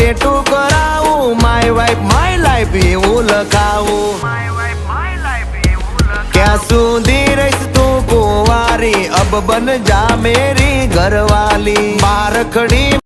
Tattoo કરાવું, my wife my life એવું લખાવું। ક્યાં સુધી રહીશ તું કુંવારી, અબ બન જા મેરી ઘરવાલી। બારખડી